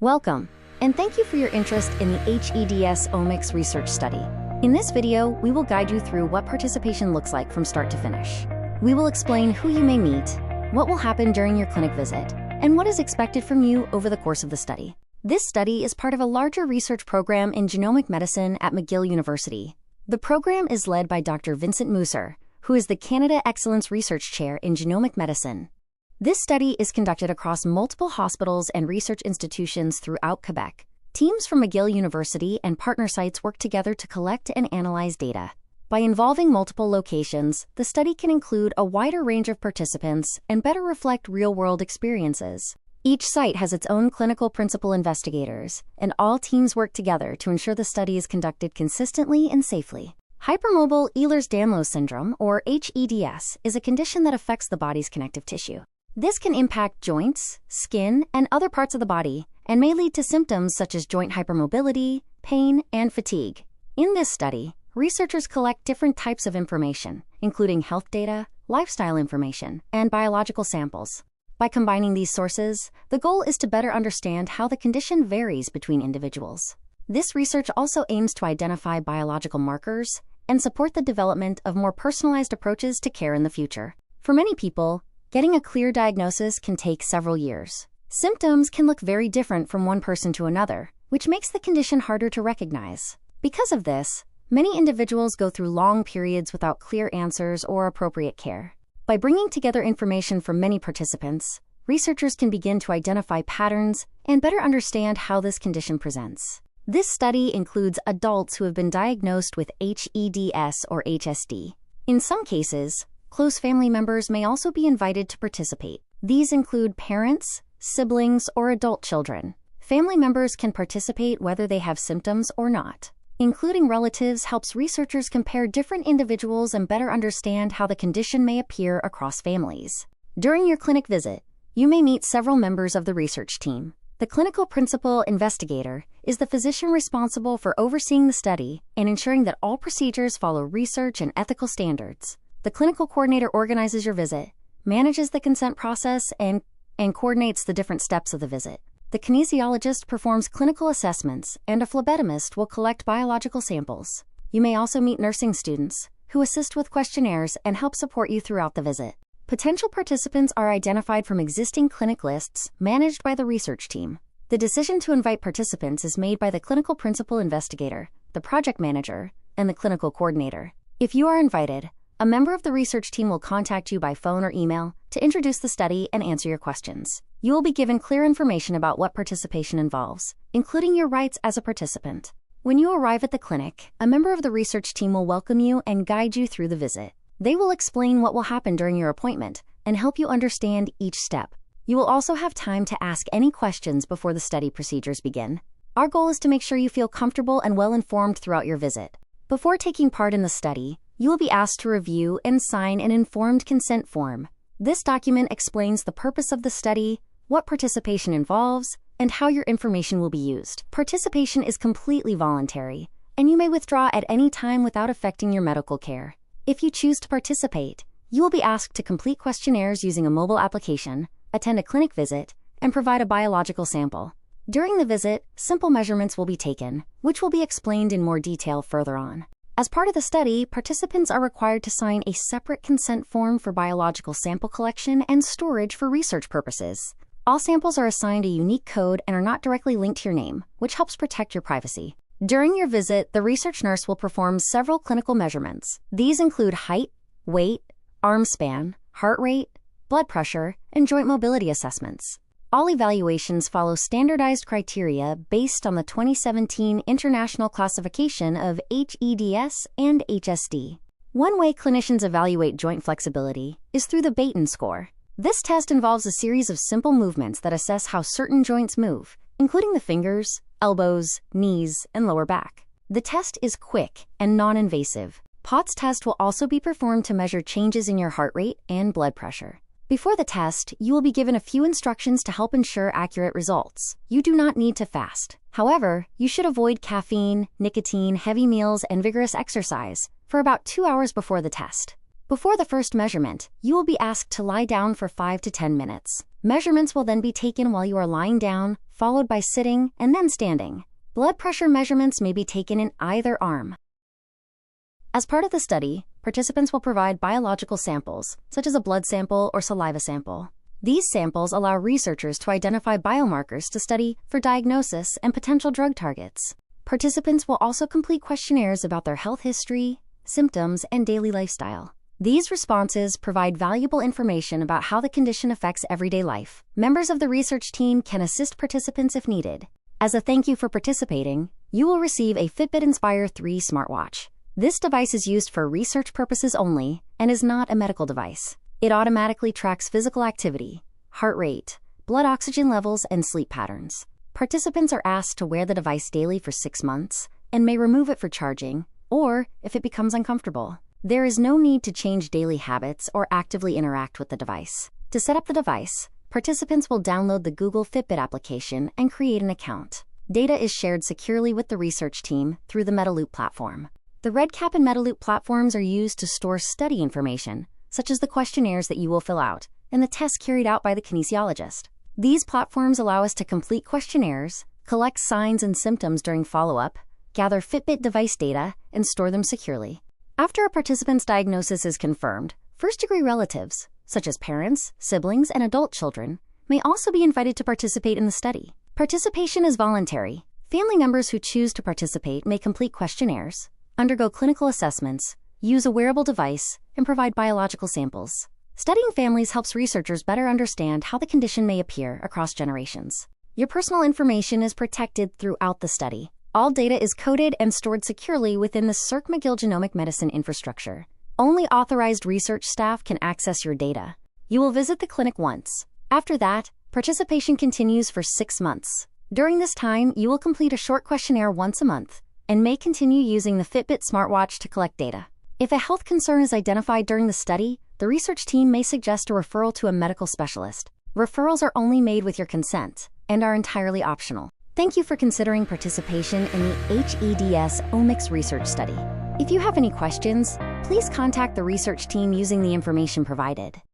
Welcome, and thank you for your interest in the hEDS omics research study. In this video, we will guide you through what participation looks like from start to finish. We will explain who you may meet, what will happen during your clinic visit, and what is expected from you over the course of the study. This study is part of a larger research program in genomic medicine at McGill University. The program is led by Dr. Vincent Musser, who is the Canada Excellence Research Chair in Genomic Medicine. This study is conducted across multiple hospitals and research institutions throughout Quebec. Teams from McGill University and partner sites work together to collect and analyze data. By involving multiple locations, the study can include a wider range of participants and better reflect real-world experiences. Each site has its own clinical principal investigators, and all teams work together to ensure the study is conducted consistently and safely. Hypermobile Ehlers-Danlos syndrome, or hEDS, is a condition that affects the body's connective tissue. This can impact joints, skin, and other parts of the body, and may lead to symptoms such as joint hypermobility, pain, and fatigue. In this study, researchers collect different types of information, including health data, lifestyle information, and biological samples. By combining these sources, the goal is to better understand how the condition varies between individuals. This research also aims to identify biological markers and support the development of more personalized approaches to care in the future. For many people, getting a clear diagnosis can take several years. Symptoms can look very different from one person to another, which makes the condition harder to recognize. Because of this, many individuals go through long periods without clear answers or appropriate care. By bringing together information from many participants, researchers can begin to identify patterns and better understand how this condition presents. This study includes adults who have been diagnosed with hEDS or HSD. In some cases, close family members may also be invited to participate. These include parents, siblings, or adult children. Family members can participate whether they have symptoms or not. Including relatives helps researchers compare different individuals and better understand how the condition may appear across families. During your clinic visit, you may meet several members of the research team. The clinical principal investigator is the physician responsible for overseeing the study and ensuring that all procedures follow research and ethical standards. The clinical coordinator organizes your visit, manages the consent process, and coordinates the different steps of the visit. The kinesiologist performs clinical assessments, and a phlebotomist will collect biological samples. You may also meet nursing students, who assist with questionnaires and help support you throughout the visit. Potential participants are identified from existing clinic lists managed by the research team. The decision to invite participants is made by the clinical principal investigator, the project manager, and the clinical coordinator. If you are invited, a member of the research team will contact you by phone or email to introduce the study and answer your questions. You will be given clear information about what participation involves, including your rights as a participant. When you arrive at the clinic, a member of the research team will welcome you and guide you through the visit. They will explain what will happen during your appointment and help you understand each step. You will also have time to ask any questions before the study procedures begin. Our goal is to make sure you feel comfortable and well-informed throughout your visit. Before taking part in the study, you will be asked to review and sign an informed consent form. This document explains the purpose of the study, what participation involves, and how your information will be used. Participation is completely voluntary, and you may withdraw at any time without affecting your medical care. If you choose to participate, you will be asked to complete questionnaires using a mobile application, attend a clinic visit, and provide a biological sample. During the visit, simple measurements will be taken, which will be explained in more detail further on. As part of the study, participants are required to sign a separate consent form for biological sample collection and storage for research purposes. All samples are assigned a unique code and are not directly linked to your name, which helps protect your privacy. During your visit, the research nurse will perform several clinical measurements. These include height, weight, arm span, heart rate, blood pressure, and joint mobility assessments. All evaluations follow standardized criteria based on the 2017 International Classification of hEDS and HSD. One way clinicians evaluate joint flexibility is through the Baton score. This test involves a series of simple movements that assess how certain joints move, including the fingers, elbows, knees, and lower back. The test is quick and non-invasive. POTS test will also be performed to measure changes in your heart rate and blood pressure. Before the test, you will be given a few instructions to help ensure accurate results. You do not need to fast. However, you should avoid caffeine, nicotine, heavy meals, and vigorous exercise for about 2 hours before the test. Before the first measurement, you will be asked to lie down for 5 to 10 minutes. Measurements will then be taken while you are lying down, followed by sitting and then standing. Blood pressure measurements may be taken in either arm. As part of the study, participants will provide biological samples, such as a blood sample or saliva sample. These samples allow researchers to identify biomarkers to study for diagnosis and potential drug targets. Participants will also complete questionnaires about their health history, symptoms, and daily lifestyle. These responses provide valuable information about how the condition affects everyday life. Members of the research team can assist participants if needed. As a thank you for participating, you will receive a Fitbit Inspire 3 smartwatch. This device is used for research purposes only and is not a medical device. It automatically tracks physical activity, heart rate, blood oxygen levels, and sleep patterns. Participants are asked to wear the device daily for 6 months and may remove it for charging or if it becomes uncomfortable. There is no need to change daily habits or actively interact with the device. To set up the device, participants will download the Google Fitbit application and create an account. Data is shared securely with the research team through the MetaLoop platform. The RedCap and MetaLoop platforms are used to store study information, such as the questionnaires that you will fill out and the tests carried out by the kinesiologist. These platforms allow us to complete questionnaires, collect signs and symptoms during follow-up, gather Fitbit device data, and store them securely. After a participant's diagnosis is confirmed, first-degree relatives, such as parents, siblings, and adult children, may also be invited to participate in the study. Participation is voluntary. Family members who choose to participate may complete questionnaires, undergo clinical assessments, use a wearable device, and provide biological samples. Studying families helps researchers better understand how the condition may appear across generations. Your personal information is protected throughout the study. All data is coded and stored securely within the McGill Genomic Medicine infrastructure. Only authorized research staff can access your data. You will visit the clinic once. After that, participation continues for 6 months. During this time, you will complete a short questionnaire once a month and may continue using the Fitbit smartwatch to collect data. If a health concern is identified during the study, the research team may suggest a referral to a medical specialist. Referrals are only made with your consent and are entirely optional. Thank you for considering participation in the hEDS omics research study. If you have any questions, please contact the research team using the information provided.